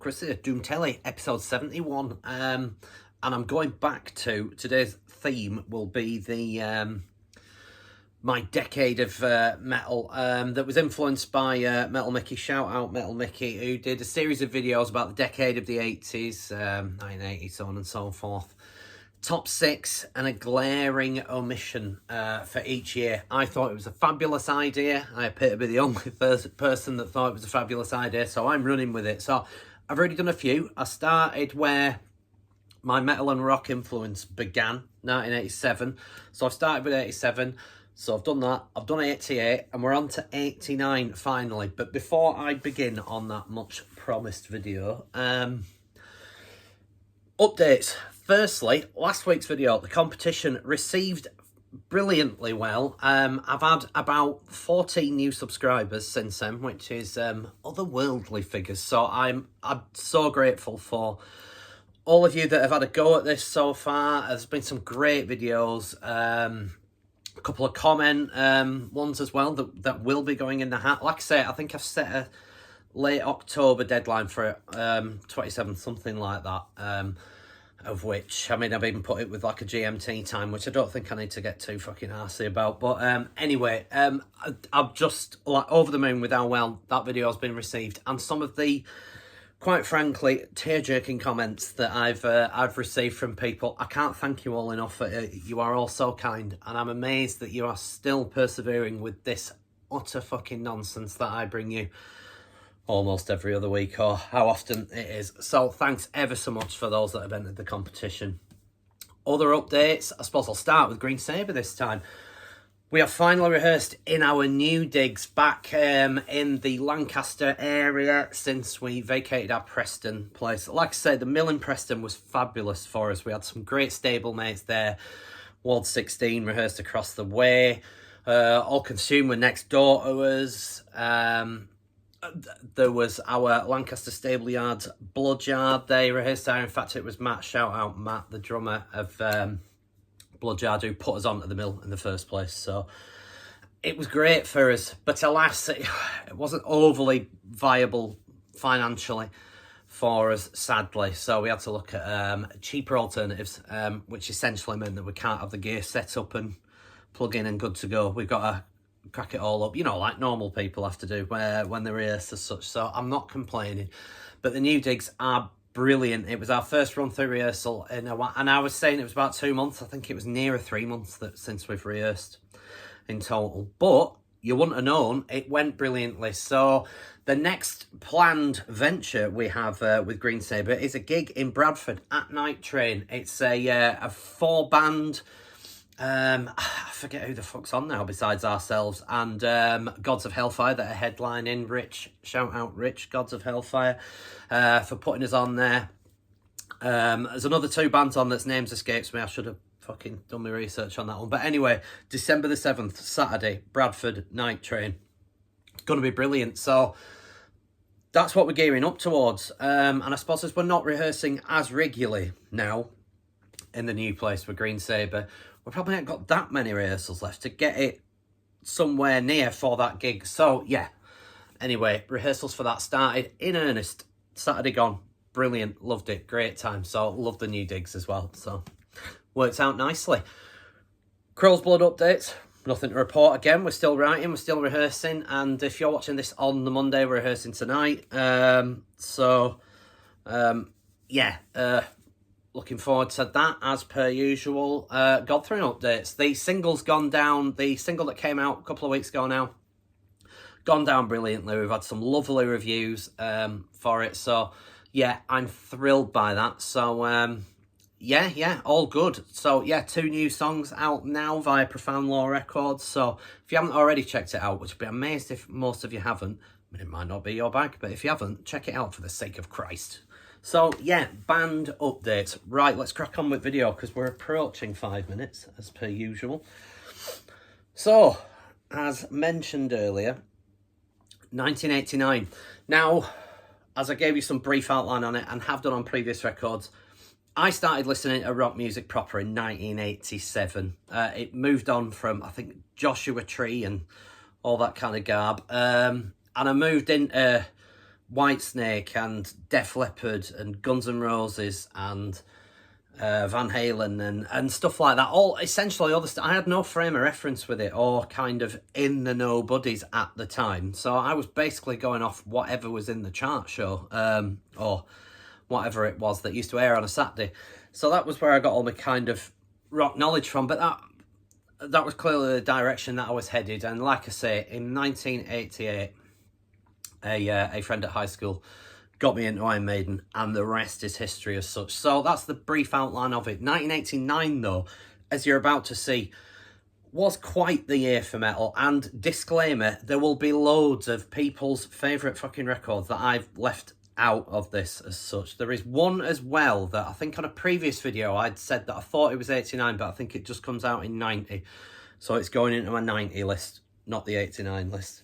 Kris here, Doom Telly, episode 71. And I'm going back to today's theme will be the my decade of metal that was influenced by Metal Mickey. Shout out Metal Mickey, who did a series of videos about the decade of the 80s, 1980s, so on and so forth. Top 6 and a glaring omission for each year. I thought it was a fabulous idea. I appear to be the only person that thought it was a fabulous idea, so I'm running with it. So I've already done a few. I started where my metal and rock influence began, 1987. So I've started with 87. So I've done that. I've done 88, and we're on to 89 finally. But before I begin on that much promised video, updates. Firstly, last week's video, the competition received brilliantly well. I've had about 14 new subscribers since then, which is otherworldly figures. So I'm so grateful for all of you that have had a go at this so far. There's been some great videos, a couple of comment ones as well that will be going in the hat. Like I say, I think I've set a late October deadline for it, 27th, something like that. Of which, I mean, I've even put it with like a GMT time, which I don't think I need to get too fucking arsey about. But anyway, I'm just like over the moon with how well that video has been received, and some of the, quite frankly, tear-jerking comments that I've received from people. I can't thank you all enough. You are all so kind, and I'm amazed that you are still persevering with this utter fucking nonsense that I bring you almost every other week, or how often it is. So thanks ever so much for those that have entered the competition. Other updates, I suppose I'll start with Green Sabre this time. We have finally rehearsed in our new digs back in the Lancaster area since we vacated our Preston place. Like I said, the mill in Preston was fabulous for us. We had some great stablemates there. Ward 16 rehearsed across the way. All Consume were next door to us. There was our Lancaster Stable Yard Blood Yard. They rehearsed there. In fact, it was Matt, shout out Matt, the drummer of Blood Yard, who put us onto the mill in the first place. So it was great for us, but alas, it wasn't overly viable financially for us, sadly. So we had to look at cheaper alternatives, which essentially meant that we can't have the gear set up and plug in and good to go. We've got to crack it all up, you know, like normal people have to do when they rehearse as such. So I'm not complaining, but the new digs are brilliant. It was our first run through rehearsal in a while, and I was saying it was about 2 months. I think it was nearer 3 months since we've rehearsed in total, but you wouldn't have known, it went brilliantly. So the next planned venture we have with Green Sabre is a gig in Bradford at Night Train. It's a 4-band, I forget who the fuck's on now besides ourselves, and Gods of Hellfire that are headlining. Rich, shout out Rich, Gods of Hellfire, for putting us on there. There's another 2 bands on that's names escapes me. I should have fucking done my research on that one. But anyway, December the 7th, Saturday, Bradford, Night Train. It's going to be brilliant. So that's what we're gearing up towards. And I suppose as we're not rehearsing as regularly now in the new place with Green Sabre, we probably haven't got that many rehearsals left to get it somewhere near for that gig. So, yeah. Anyway, rehearsals for that started in earnest. Saturday gone. Brilliant. Loved it. Great time. So, love the new digs as well. So, works out nicely. CROWSBLOOD updates. Nothing to report again. We're still writing. We're still rehearsing. And if you're watching this on the Monday, we're rehearsing tonight. Looking forward to that, as per usual. GODTHRYMM updates. The single's gone down. The single that came out a couple of weeks ago now, gone down brilliantly. We've had some lovely reviews for it. So, yeah, I'm thrilled by that. So, yeah, all good. So, yeah, 2 new songs out now via Profound Law Records. So, if you haven't already checked it out, which I'd be amazed if most of you haven't, I mean, it might not be your bag, but if you haven't, check it out for the sake of Christ. So, yeah, band updates. Right, let's crack on with video because we're approaching 5 minutes, as per usual. So, as mentioned earlier, 1989. Now, as I gave you some brief outline on it and have done on previous records, I started listening to rock music proper in 1987. It moved on from, I think, Joshua Tree and all that kind of garb. And I moved into Whitesnake and Def Leppard and Guns N' Roses and Van Halen and stuff like that. All essentially all the stuff. I had no frame of reference with it or kind of in the know buddies at the time. So I was basically going off whatever was in the chart show or whatever it was that used to air on a Saturday. So that was where I got all my kind of rock knowledge from. But that was clearly the direction that I was headed. And like I say, in 1988, a friend at high school got me into Iron Maiden, and the rest is history as such. So that's the brief outline of it. 1989, though, as you're about to see, was quite the year for metal. And disclaimer, there will be loads of people's favourite fucking records that I've left out of this as such. There is one as well that I think on a previous video I'd said that I thought it was 89, but I think it just comes out in 90. So it's going into my 90 list, not the 89 list.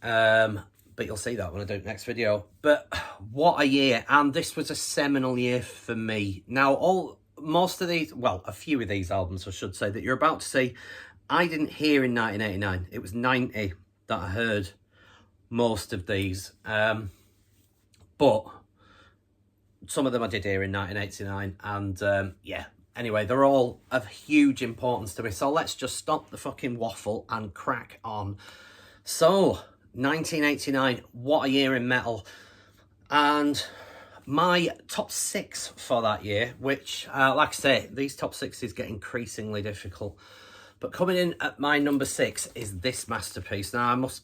But you'll see that when I do the next video. But what a year. And this was a seminal year for me. Now, most of these, well, a few of these albums, I should say, that you're about to see, I didn't hear in 1989. It was 90 that I heard most of these. But some of them I did hear in 1989. And yeah, anyway, they're all of huge importance to me. So let's just stop the fucking waffle and crack on. So 1989, what a year in metal. And my top 6 for that year, which, like I say, these top 6s get increasingly difficult. But coming in at my number 6 is this masterpiece. Now, I must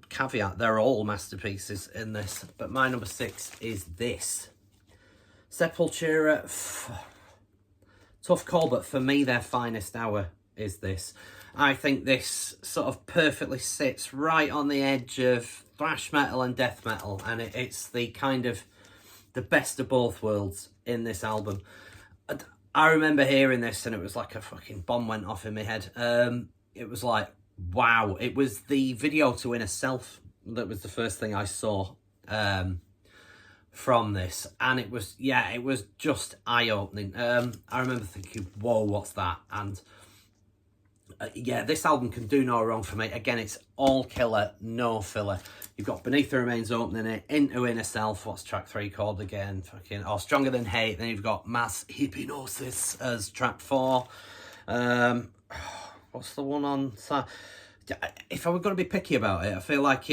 caveat, they're all masterpieces in this, but my number 6 is this. Sepultura, tough call, but for me, their finest hour is this. I think this sort of perfectly sits right on the edge of thrash metal and death metal, and it's the kind of the best of both worlds in this album. I remember hearing this and it was like a fucking bomb went off in my head. It was like, wow. It was the video to Inner Self that was the first thing I saw from this, and it was, yeah, it was just eye-opening. I remember thinking, whoa, what's that? And yeah, this album can do no wrong for me. Again, it's all killer, no filler. You've got Beneath the Remains opening it, Into Inner Self, what's track 3 called again? Fucking, oh, Stronger Than Hate. Then you've got Mass Hypnosis as track 4. What's the one on? If I were going to be picky about it, I feel like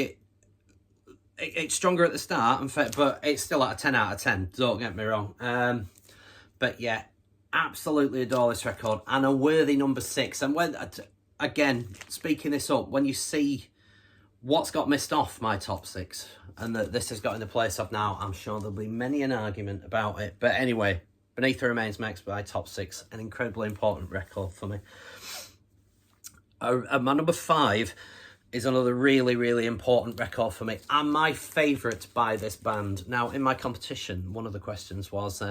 it's stronger at the start, but it's still at a 10 out of 10, don't get me wrong. But yeah, absolutely adore this record, and a worthy number 6. And when, again, speaking this up, when you see what's got missed off my top 6 and that this has got in the place of now, I'm sure there'll be many an argument about it. But anyway, Beneath the Remains makes my top 6 an incredibly important record for me. My number 5 is another really, really important record for me, and my favourite by this band. Now, in my competition, one of the questions was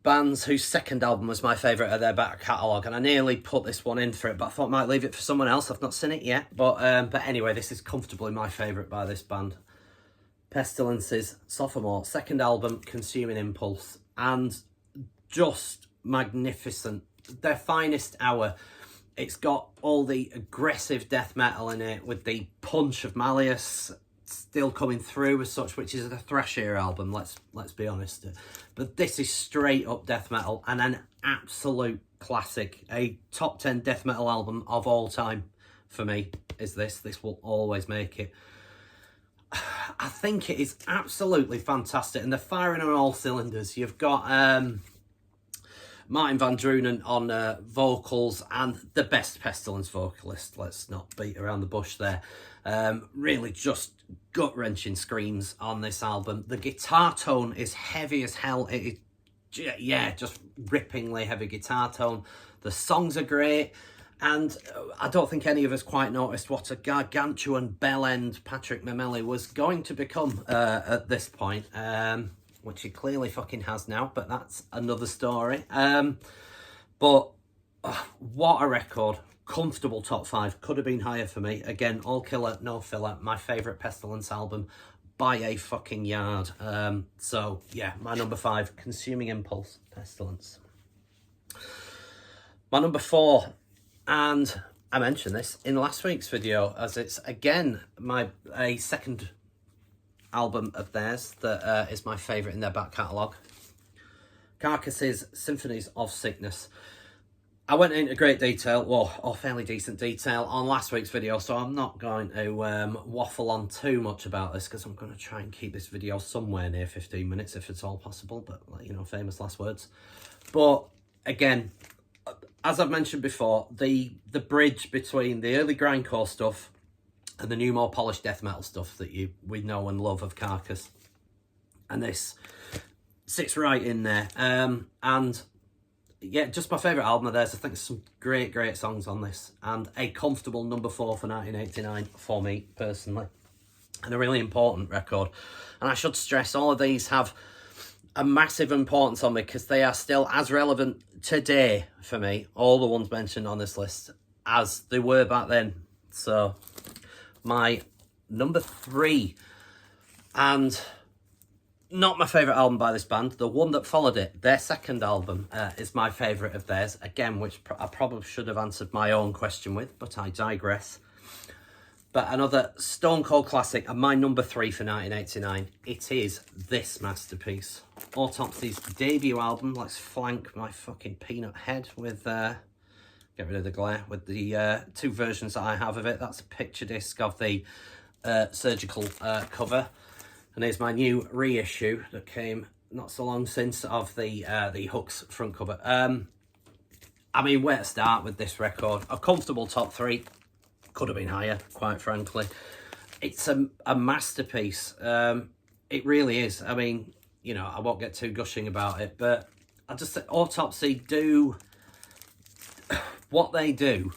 bands whose second album was my favourite of their back catalogue, and I nearly put this one in for it, but I thought I might leave it for someone else. I've not seen it yet, but anyway, this is comfortably my favourite by this band. Pestilence's sophomore second album, Consuming Impulse, and just magnificent. Their finest hour. It's got all the aggressive death metal in it with the punch of Malleus still coming through as such, which is a thrashier album, let's be honest. But this is straight up death metal and an absolute classic. A top 10 death metal album of all time for me is this. This will always make it. I think it is absolutely fantastic, and they're firing on all cylinders. You've got Martin Van Drunen on vocals, and the best Pestilence vocalist. Let's not beat around the bush there. Really just gut-wrenching screams on this album. The guitar tone is heavy as hell. It is, yeah, just rippingly heavy guitar tone. The songs are great, and I don't think any of us quite noticed what a gargantuan bell-end Patrick Memeli was going to become at this point. Which he clearly fucking has now, but that's another story. But what a record. Comfortable top 5. Could have been higher for me. Again, all killer, no filler. My favourite Pestilence album by a fucking yard. So, yeah, my number 5, Consuming Impulse, Pestilence. My number 4, and I mentioned this in last week's video, as it's, again, a second album of theirs that is my favourite in their back catalogue. Carcass's Symphonies of Sickness. I went into great detail, or fairly decent detail, on last week's video, so I'm not going to waffle on too much about this, because I'm going to try and keep this video somewhere near 15 minutes, if it's all possible, but, you know, famous last words. But, again, as I've mentioned before, the bridge between the early grindcore stuff and the new, more polished death metal stuff that we know and love of Carcass, and this sits right in there, and yeah, just my favourite album of theirs. I think there's some great songs on this, and a comfortable number 4 for 1989 for me personally, and a really important record. And I should stress, all of these have a massive importance on me, because they are still as relevant today for me, all the ones mentioned on this list, as they were back then. So my number 3, and not my favourite album by this band, the one that followed it, their second album, is my favourite of theirs. Again, which I probably should have answered my own question with, but I digress. But another stone cold classic, and my number 3 for 1989, it is this masterpiece. Autopsy's debut album. Let's flank my fucking peanut head with, get rid of the glare, with the 2 versions that I have of it. That's a picture disc of the surgical cover. And here's my new reissue that came not so long since of the Hooks front cover. I mean, where to start with this record? A comfortable top 3. Could have been higher, quite frankly. It's a masterpiece. It really is. I mean, you know, I won't get too gushing about it, but I just think Autopsy do what they do.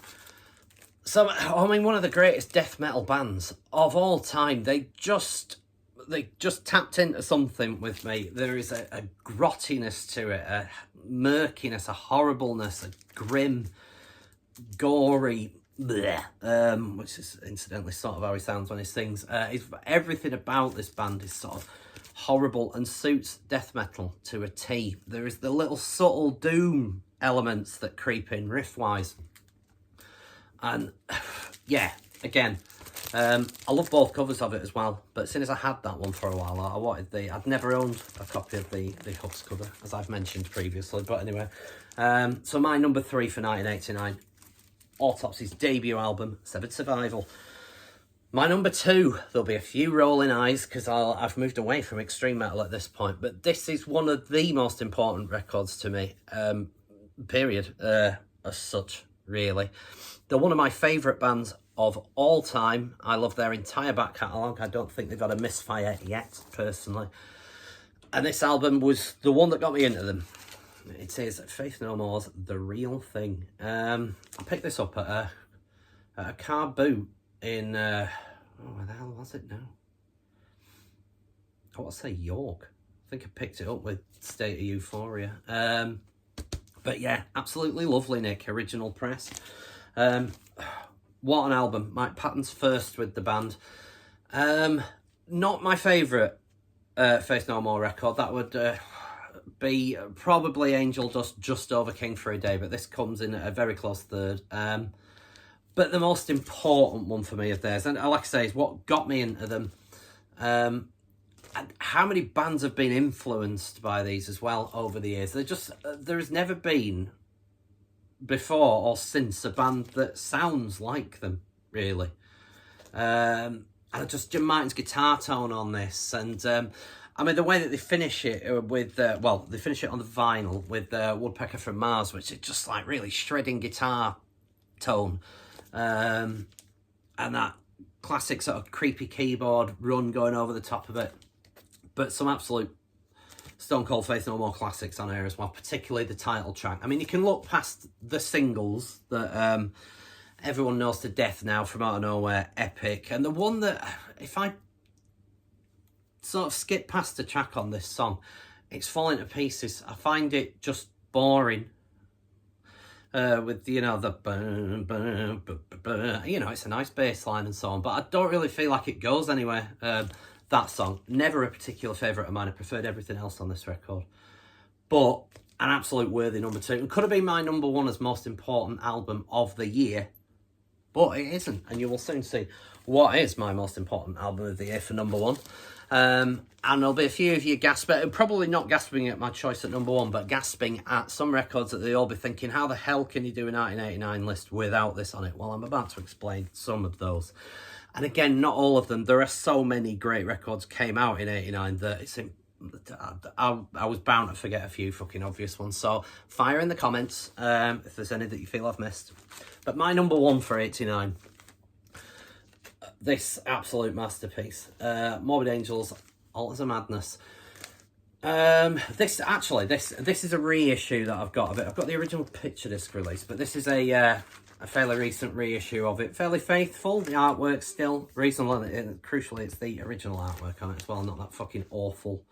So, I mean, one of the greatest death metal bands of all time. They just tapped into something with me. There is a grottiness to it, a murkiness, a horribleness, a grim, gory, bleh, which is incidentally sort of how he sounds when he sings. Everything about this band is sort of horrible and suits death metal to a T. There is the little subtle doom elements that creep in riff-wise. And, yeah, again, I love both covers of it as well, but as soon as I had that one for a while, I'd never owned a copy of the Hooks cover, as I've mentioned previously, but anyway. So my number 3 for 1989, Autopsy's debut album, Severed Survival. My number 2, there'll be a few rolling eyes, because I've moved away from extreme metal at this point, but this is one of the most important records to me, period, as such, really. They're one of my favourite bands of all time. I love their entire back catalogue. I don't think they've had a misfire yet, personally. And this album was the one that got me into them. It is Faith No More's The Real Thing. I picked this up at a car boot in, where the hell was it now? I want to say York. I think I picked it up with State of Euphoria. But yeah, absolutely lovely, Nick. Original press. What an album. Mike Patton's first with the band. Not my favourite Faith No More record. That would be probably Angel Dust, just over King for a Day, but this comes in at a very close third. But the most important one for me of theirs, and like I say, is what got me into them. And how many bands have been influenced by these as well over the years? There has never been before or since a band that sounds like them, really. And just Jim Martin's guitar tone on this, and I mean the way that they finish it with they finish it on the vinyl with Woodpecker from Mars, which is just like really shredding guitar tone, and that classic sort of creepy keyboard run going over the top of it. But some absolute Stone Cold Faith No More classics on here as well, particularly the title track. I mean, you can look past the singles that everyone knows to death now, From Out of Nowhere, Epic, and the one that, if I sort of skip past the track on this song, it's falling to pieces. I find it just boring. With, you know, the you know, it's a nice bass line and so on, but I don't really feel like it goes anywhere. That song, never a particular favourite of mine. I preferred everything else on this record, but an absolute worthy number 2. It could have been my number 1 as most important album of the year, but it isn't, and you will soon see what is my most important album of the year for number 1. And there'll be a few of you gasping, probably not gasping at my choice at number 1, but gasping at some records that they'll all be thinking, how the hell can you do a 1989 list without this on it? Well, I'm about to explain some of those. And again, not all of them. There are so many great records came out in 89 that it's I was bound to forget a few fucking obvious ones. So fire in the comments if there's any that you feel I've missed. But my number 1 for 89, this absolute masterpiece, Morbid Angels, Altars of Madness. This is a reissue that I've got of it. I've got the original picture disc release, but this is a fairly recent reissue of it. Fairly faithful. The artwork's still reasonable, and crucially, it's the original artwork on it as well, not that fucking awful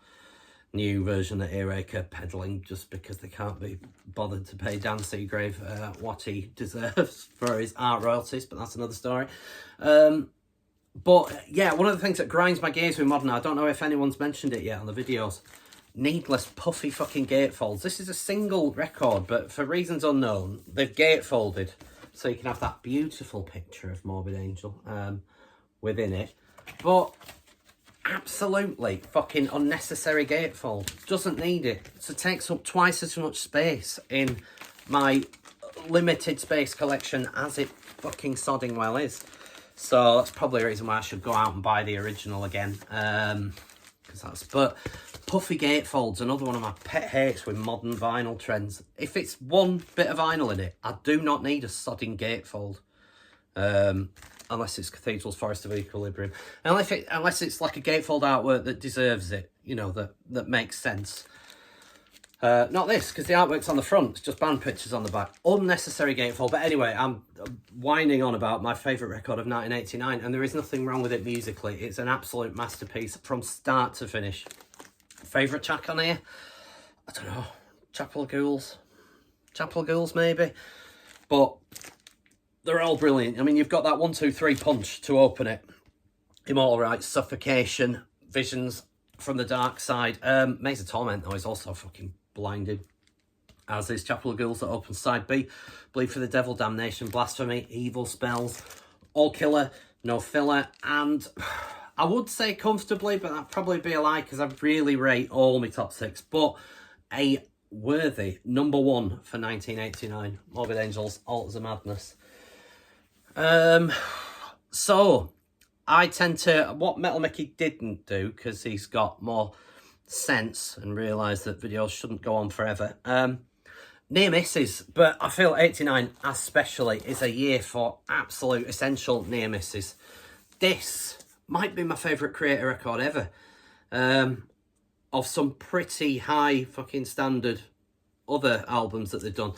new version that Earache are peddling just because they can't be bothered to pay Dan Seagrave what he deserves for his art royalties, but that's another story. But yeah, one of the things that grinds my gears with modern, I don't know if anyone's mentioned it yet on the videos, needless puffy fucking gatefolds. This is a single record, but for reasons unknown, they've gatefolded so you can have that beautiful picture of Morbid Angel within it. But absolutely fucking unnecessary gatefold. Doesn't need it. So it takes up twice as much space in my limited space collection as it fucking sodding well is. So that's probably a reason why I should go out and buy the original again. But puffy gatefolds, another one of my pet hates with modern vinyl trends. If it's one bit of vinyl in it, I do not need a sodding gatefold. Unless it's Cathedral's Forest of Equilibrium. Unless it's like a gatefold artwork that deserves it, you know, that makes sense. Not this, because the artwork's on the front. It's just band pictures on the back. Unnecessary gatefold. But anyway, I'm whining on about my favourite record of 1989, and there is nothing wrong with it musically. It's an absolute masterpiece from start to finish. Favourite track on here? I don't know. Chapel of Ghouls? Chapel of Ghouls, maybe? But they're all brilliant. I mean, you've got that 1, 2, 3 punch to open it. Immortal Rites, Suffocation, Visions from the Dark Side. Maze of Torment, though, is also fucking blinded, as is Chapel of Ghouls that opens side B. Bleed for the Devil, Damnation, Blasphemy, Evil Spells, All Killer, No Filler, and I would say comfortably, but that'd probably be a lie because I really rate all my top 6, but a worthy number 1 for 1989, Morbid Angels, Altars of Madness. So I tend to, what Metal Mickey didn't do, because he's got more sense and realised that videos shouldn't go on forever, near misses, but I feel 89 especially is a year for absolute essential near misses. This might be my favourite Creator record ever, of some pretty high fucking standard other albums that they've done.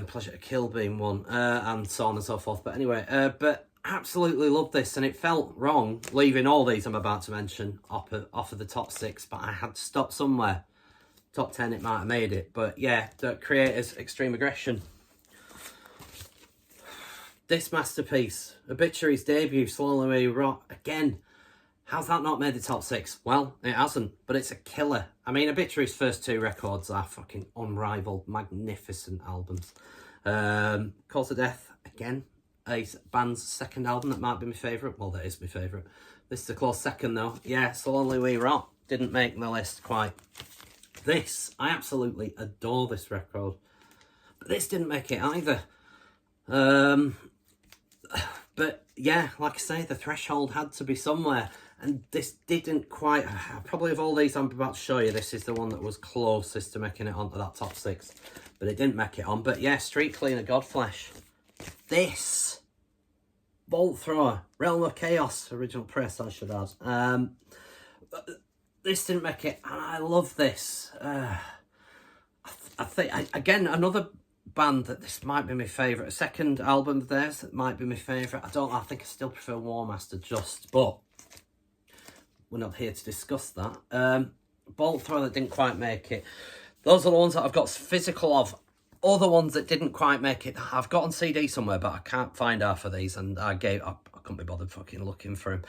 Pleasure to Kill being one, and so on and so forth. But anyway, but absolutely love this, and it felt wrong leaving all these I'm about to mention off of the top 6, but I had to stop somewhere. Top 10 it might have made it, but yeah, the Creator's Extreme Aggression. This masterpiece, Obituary's debut, Slowly We Rot, again, how's that not made the top 6? Well, it hasn't, but it's a killer. I mean, Obituary's first 2 records are fucking unrivaled, magnificent albums. Cause of Death, again, a band's second album that might be my favourite. Well, that is my favourite. This is a close second, though. Yeah, So Lonely We Rot didn't make the list quite. This, I absolutely adore this record. But this didn't make it either. But yeah, like I say, the threshold had to be somewhere. And this didn't quite, probably of all these I'm about to show you, this is the one that was closest to making it onto that top 6. But it didn't make it on. But yeah, Street Cleaner, Godflesh. This, Bolt Thrower, Realm of Chaos, original press I should add. This didn't make it, and I love this. I think, again, another band that this might be my favourite. A second album of theirs that might be my favourite. I think I still prefer War Master just, but we're not here to discuss that. Bolt Thrower that didn't quite make it. Those are the ones that I've got physical of. Other ones that didn't quite make it, I've got on CD somewhere, but I can't find half of these, and I couldn't be bothered fucking looking for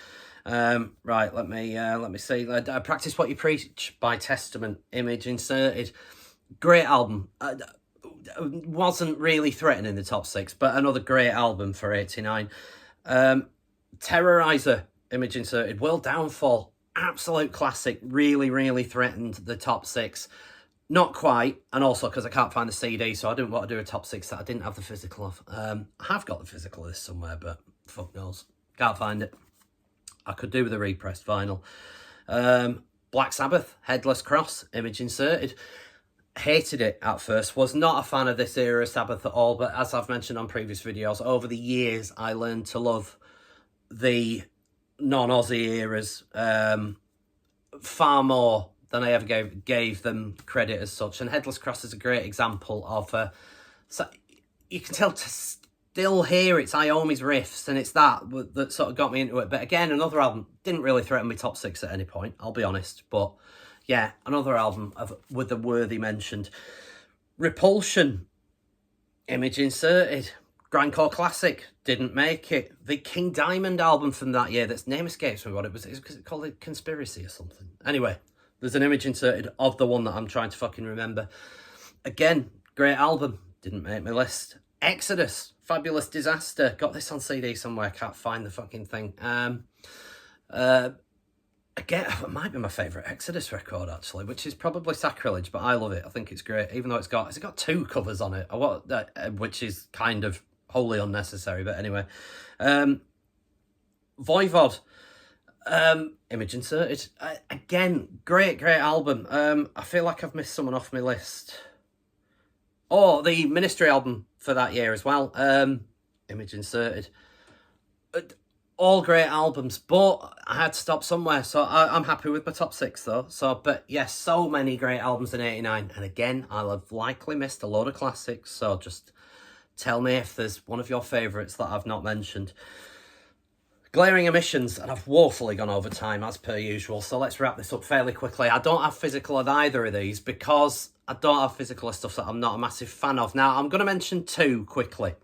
them. Right, let me see. Practice What You Preach by Testament, Image Inserted. Great album. Wasn't really threatening the top 6, but another great album for 89. Terrorizer, Image Inserted. World Downfall, absolute classic, really, really threatened the top 6. Not quite, and also because I can't find the CD, so I didn't want to do a top 6 that I didn't have the physical of. I have got the physical of this somewhere, but fuck knows. Can't find it. I could do with a repressed vinyl. Black Sabbath, Headless Cross, image inserted. Hated it at first, was not a fan of this era of Sabbath at all, but as I've mentioned on previous videos, over the years I learned to love the non-Aussie eras far more than I ever gave them credit as such. And Headless Cross is a great example of so you can tell to still hear it's Iommi's riffs, and it's that sort of got me into it. But again, another album didn't really threaten me top 6 at any point, I'll be honest. But yeah, another album with the worthy mentioned. Repulsion, image inserted. Grindcore Classic, didn't make it. The King Diamond album from that year, that's name escapes me what it was. Is it called Conspiracy or something? Anyway, there's an image inserted of the one that I'm trying to fucking remember. Again, great album, didn't make my list. Exodus, Fabulous Disaster, got this on CD somewhere, can't find the fucking thing. Again, it might be my favourite Exodus record, actually, which is probably sacrilege, but I love it. I think it's great, even though has it got 2 covers on it, which is kind of wholly unnecessary, but anyway. Voivod, image inserted. Again, great album. I feel like I've missed someone off my list. Oh, the Ministry album for that year as well. Image inserted. All great albums, but I had to stop somewhere, so I'm happy with my top 6 though. But yes, so many great albums in '89, and again, I'll have likely missed a load of classics, so just tell me if there's one of your favourites that I've not mentioned. Glaring Omissions, and I've woefully gone over time as per usual, so let's wrap this up fairly quickly. I don't have physical of either of these because I don't have physical of stuff that I'm not a massive fan of. Now, I'm going to mention 2 quickly.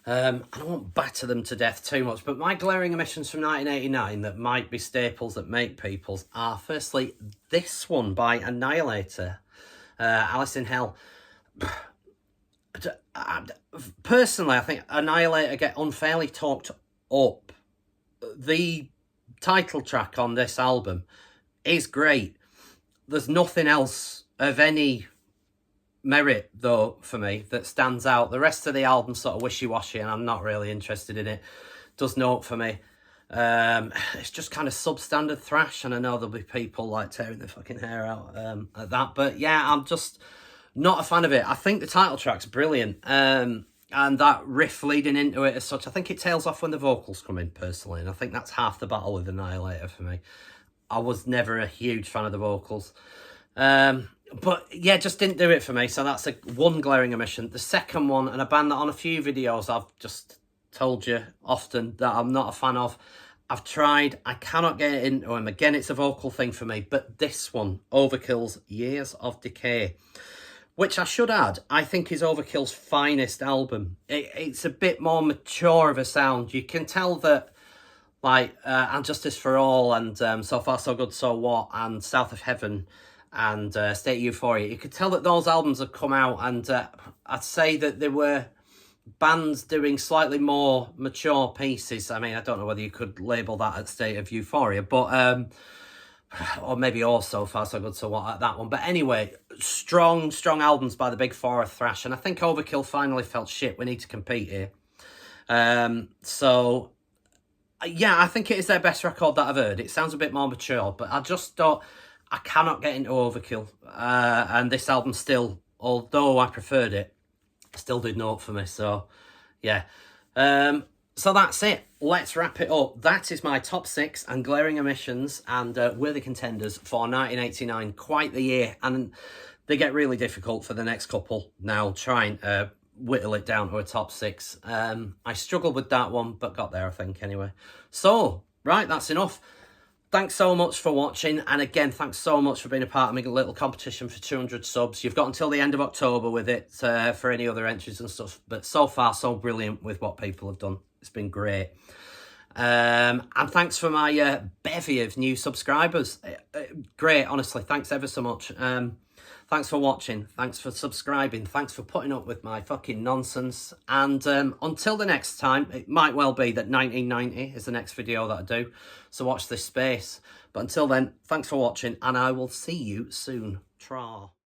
I won't batter them to death too much, but my glaring omissions from 1989 that might be staples that make people's are, firstly, this one by Annihilator, Alice in Hell. Personally, I think Annihilator get unfairly talked up. The title track on this album is great. There's nothing else of any merit, though, for me, that stands out. The rest of the album's sort of wishy-washy, and I'm not really interested in it. Does note for me. It's just kind of substandard thrash, and I know there'll be people like tearing their fucking hair out at that, but yeah, I'm just not a fan of it. I think the title track's brilliant, and that riff leading into it as such, I think it tails off when the vocals come in, personally, and I think that's half the battle with Annihilator for me. I was never a huge fan of the vocals. But yeah, just didn't do it for me, so that's one glaring omission. The second one, and a band that on a few videos I've just told you often that I'm not a fan of. I've tried, I cannot get into them. Again, it's a vocal thing for me, but this one, Overkill's Years of Decay, which I should add, I think is Overkill's finest album. It's a bit more mature of a sound. You can tell that, like, And Justice for All, and So Far So Good So What, and South of Heaven, and State of Euphoria, you could tell that those albums had come out, and I'd say that there were bands doing slightly more mature pieces. I mean, I don't know whether you could label that at State of Euphoria, but or maybe also Far So Good So What at that one. But anyway, strong albums by the Big Four of thrash, and I think Overkill finally felt shit, we need to compete here. So yeah, I think it is their best record that I've heard. It sounds a bit more mature, but I just don't, I cannot get into Overkill. And this album still, although I preferred it, still did note for me. So, yeah. So that's it. Let's wrap it up. That is my top 6 and glaring omissions and worthy contenders for 1989. Quite the year. And they get really difficult for the next couple now, trying to whittle it down to a top 6. I struggled with that one, but got there, I think, anyway. So, right, that's enough. Thanks so much for watching, and again, thanks so much for being a part of my little competition for 200 subs. You've got until the end of October with it for any other entries and stuff, but so far, so brilliant with what people have done. It's been great. And thanks for my bevy of new subscribers. Great, honestly, thanks ever so much. Thanks for watching. Thanks for subscribing. Thanks for putting up with my fucking nonsense. And until the next time, it might well be that 1990 is the next video that I do. So watch this space. But until then, thanks for watching, and I will see you soon. Tra.